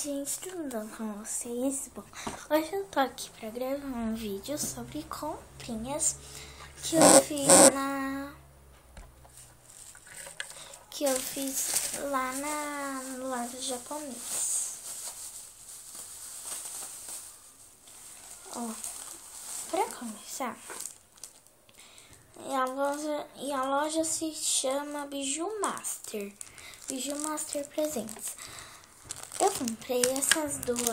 gente, tudo bom com vocês? Bom, hoje eu tô aqui pra gravar um vídeo sobre comprinhas que eu fiz lá na loja japonês. Ó, pra começar, a loja se chama Biju Master Presentes. Eu comprei esses dois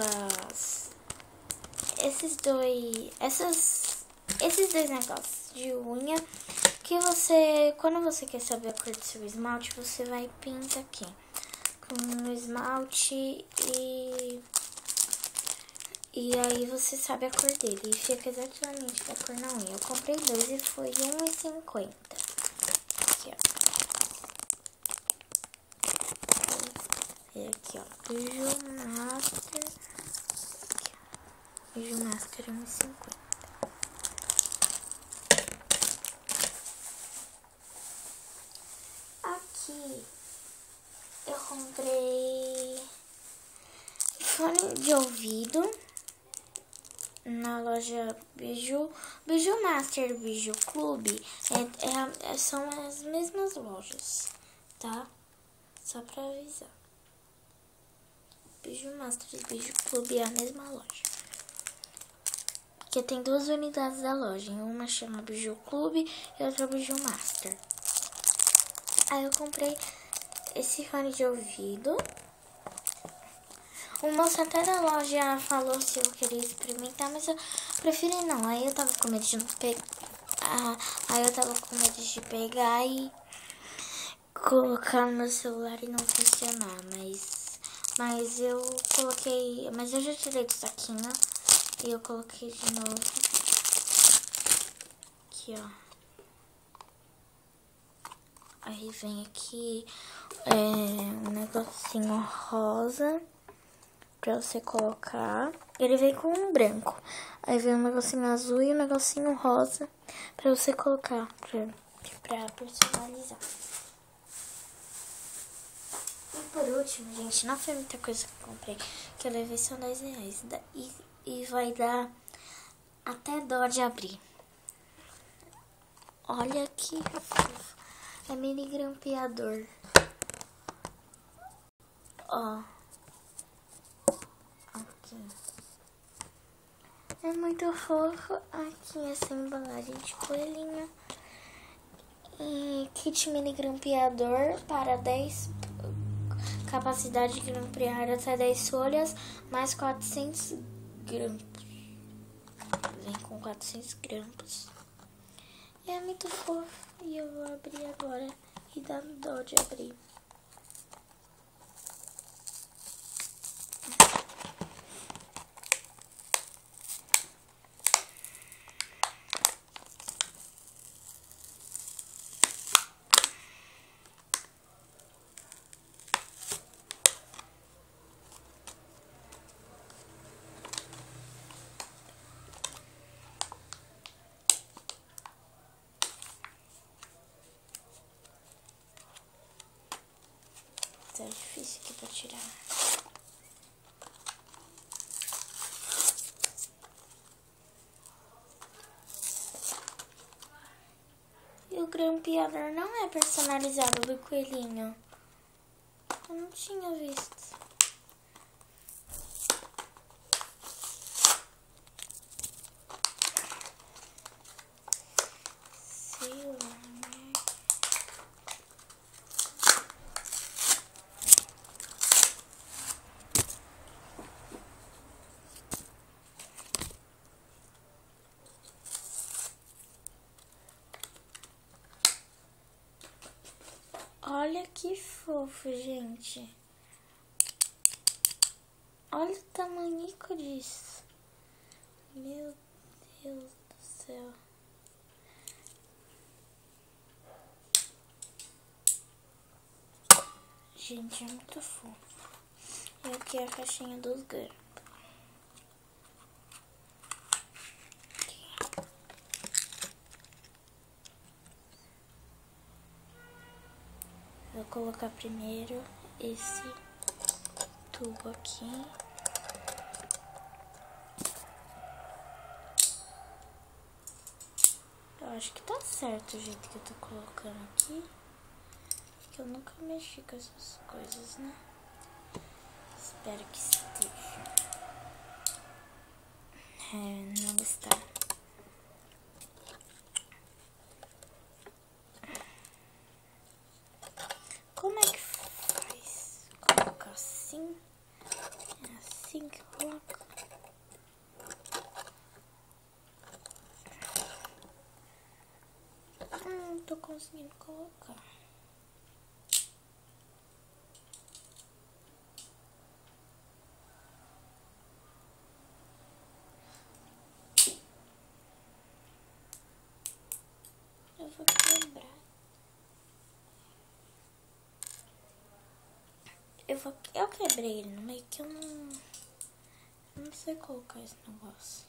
negócios de unha que quando você quer saber a cor do seu esmalte, você vai e pinta aqui com o esmalte e aí você sabe a cor dele e fica exatamente a cor na unha. Eu comprei dois e foi R$1,50. Aqui, ó. E aqui, ó, Biju Master R$1,50. Aqui eu comprei fone de ouvido na loja Biju Master, Biju Clube. São as mesmas lojas, tá? Só pra avisar. Biju Master e Biju Clube é a mesma loja. Porque tem duas unidades da loja. Uma chama Biju Clube e outra Biju Master. Aí eu comprei esse fone de ouvido. O moço até da loja falou se eu queria experimentar, mas eu preferi não. Aí eu tava com medo de pegar e colocar no meu celular e não funcionar, mas eu coloquei, mas eu já tirei do saquinho e eu coloquei de novo. Aqui, ó. Aí vem aqui um negocinho rosa pra você colocar. Ele vem com um branco. Aí vem um negocinho azul e um negocinho rosa pra você colocar, pra personalizar. E por último, gente, não foi muita coisa que eu comprei, que eu levei só R$10. E vai dar até dó de abrir. Olha que fofo. É mini grampeador. Ó. Aqui. É muito fofo. Aqui essa embalagem de coelhinho. E kit mini grampeador para 10. Capacidade de grampear até 10 folhas, mais 400 grampos. Vem com 400 grampos. É muito fofo. E eu vou abrir agora. E dá dó de abrir. Tá difícil aqui pra tirar. E o grampeador não é personalizado do coelhinho. Eu não tinha visto. Sei lá, né? Olha que fofo, gente. Olha o tamanico disso. Meu Deus do céu. Gente, é muito fofo. E aqui é a caixinha dos grampos. Vou colocar primeiro esse tubo aqui. Eu acho que tá certo o jeito que eu tô colocando aqui. Que eu nunca mexi com essas coisas, né? Espero que esteja. Não está. Como é que faz? Coloca assim. É assim que coloca. Não tô conseguindo colocar. Eu vou quebrar. Eu quebrei ele no meio que eu não sei colocar esse negócio.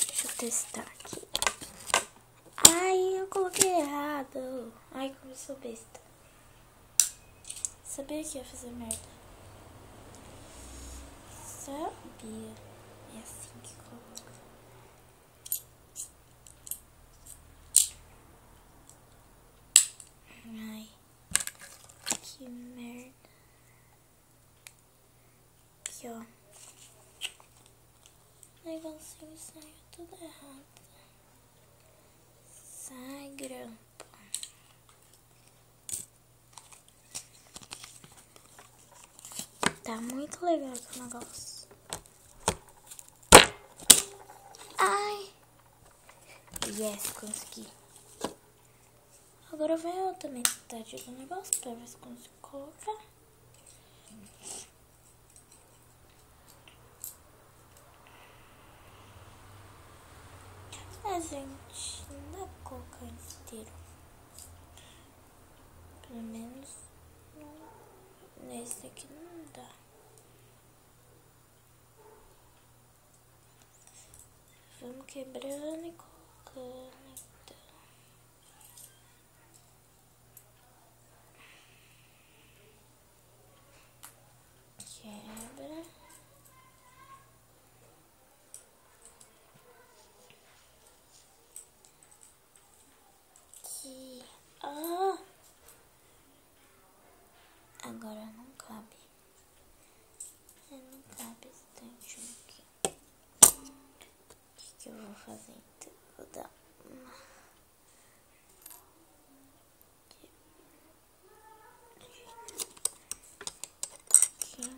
Deixa eu testar aqui. Ai, eu coloquei errado. Ai, como eu sou besta. Sabia que ia fazer merda. Sabia. É assim que coloca. Ai, que merda. Aqui, ó. O negocinho saiu tudo errado. Sai, grampo. Tá muito legal esse negócio. Ai! Yes, consegui. Agora vai a outra metade do negócio pra ver se consigo colocar. Gente, não dá pra colocar inteiro. Pelo menos nesse aqui não dá. Vamos quebrando e colocando, então. Quebra. Aqui. Ah! Agora não cabe. Não cabe esse tantinho aqui. O que eu vou fazer então? Vou dar uma... Aqui.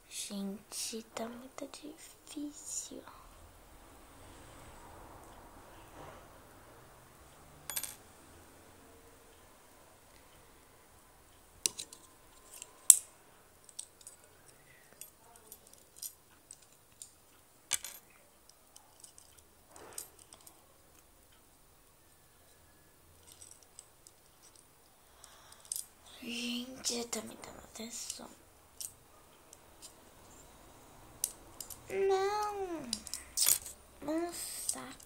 Gente, tá muito difícil. Gente, tá me dando até sono. Não! Um saco.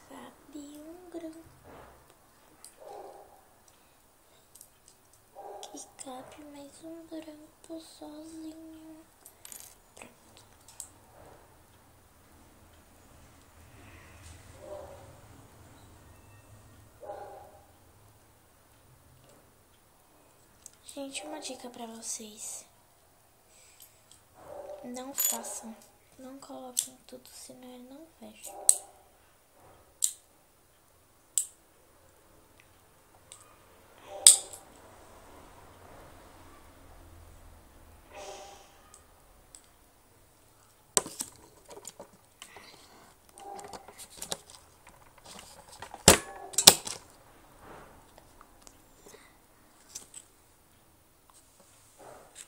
Cabe um grampo. Que cabe mais um grampo sozinho. Gente, uma dica pra vocês. Não façam Não coloquem tudo, senão ele não fecha.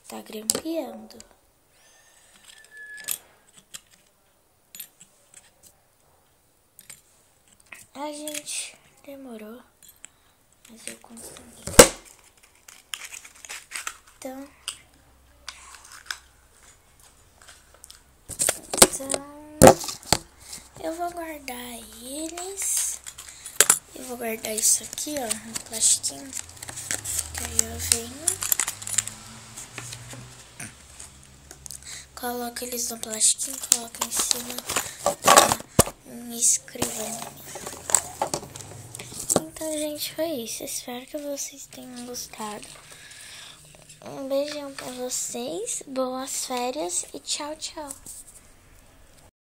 Tá grampeando. A gente demorou, mas eu consegui. Então, eu vou guardar eles. Eu vou guardar isso aqui, ó, no plastiquinho. Que aí eu venho. Coloco eles no plastiquinho, coloco em cima da minha escrivaninha. Então, gente, foi isso. Espero que vocês tenham gostado. Um beijão pra vocês, boas férias e tchau, tchau.